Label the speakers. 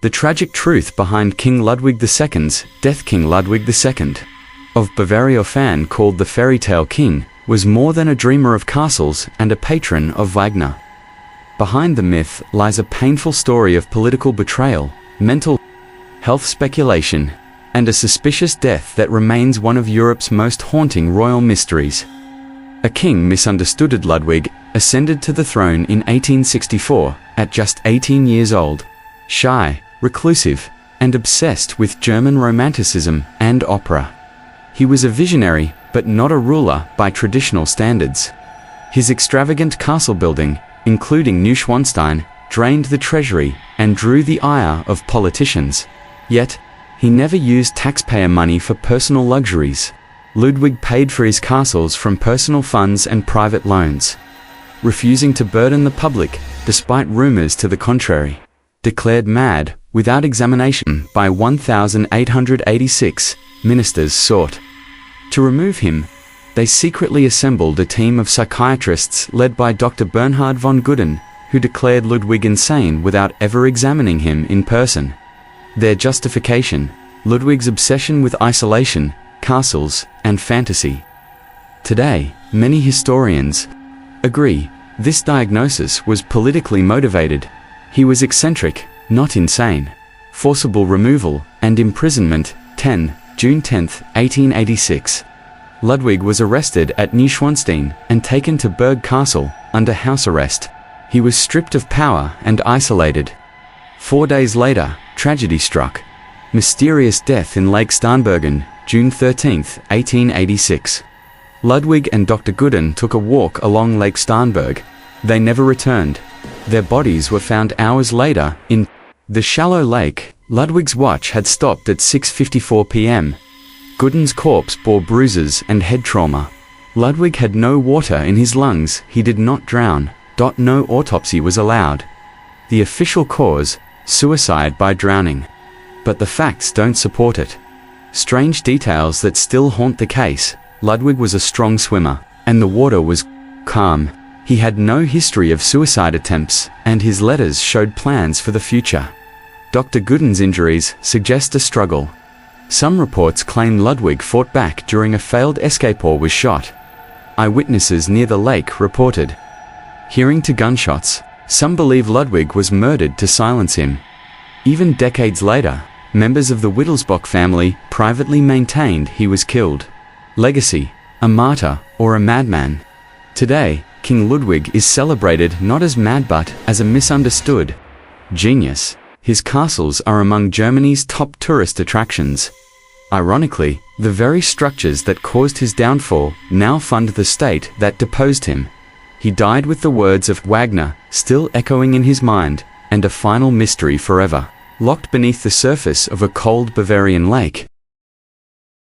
Speaker 1: The tragic truth behind King Ludwig II's death. King Ludwig II of Bavaria, often called the fairy tale king, was more than a dreamer of castles and a patron of Wagner. Behind the myth lies a painful story of political betrayal, mental health speculation, and a suspicious death that remains one of Europe's most haunting royal mysteries. A king misunderstood. Ludwig ascended to the throne in 1864 at just 18 years old, shy, reclusive, and obsessed with German romanticism and opera. He was a visionary, but not a ruler by traditional standards. His extravagant castle building, including Neuschwanstein, drained the treasury and drew the ire of politicians. Yet, he never used taxpayer money for personal luxuries. Ludwig paid for his castles from personal funds and private loans, refusing to burden the public despite rumors to the contrary. Declared mad without examination by 1886, ministers sought to remove him. They secretly assembled a team of psychiatrists led by Dr. Bernhard von Gudden, who declared Ludwig insane without ever examining him in person. Their justification: Ludwig's obsession with isolation, castles, and fantasy. Today, many historians agree this diagnosis was politically motivated. He was eccentric, not insane. Forcible removal and imprisonment. June 10, 1886. Ludwig was arrested at Neuschwanstein and taken to Berg Castle under house arrest. He was stripped of power and isolated. 4 days later, tragedy struck. Mysterious death in Lake Starnberg, June 13, 1886. Ludwig and Dr. Gudden took a walk along Lake Starnberg. They never returned. Their bodies were found hours later in the shallow lake. Ludwig's watch had stopped at 6:54 p.m. Gudden's corpse bore bruises and head trauma. Ludwig had no water in his lungs. He did not drown. No autopsy was allowed. The official cause: suicide by drowning. But the facts don't support it. Strange details that still haunt the case. Ludwig was a strong swimmer, and the water was calm. He had no history of suicide attempts, and his letters showed plans for the future. Dr. Gudden's injuries suggest a struggle. Some reports claim Ludwig fought back during a failed escape or was shot. Eyewitnesses near the lake reported hearing to gunshots. Some believe Ludwig was murdered to silence him. Even decades later, members of the Wittelsbach family privately maintained he was killed. Legacy: a martyr or a madman. Today, King Ludwig is celebrated not as mad but as a misunderstood genius. His castles are among Germany's top tourist attractions. Ironically, the very structures that caused his downfall now fund the state that deposed him. He died with the words of Wagner still echoing in his mind, and a final mystery forever, locked beneath the surface of a cold Bavarian lake.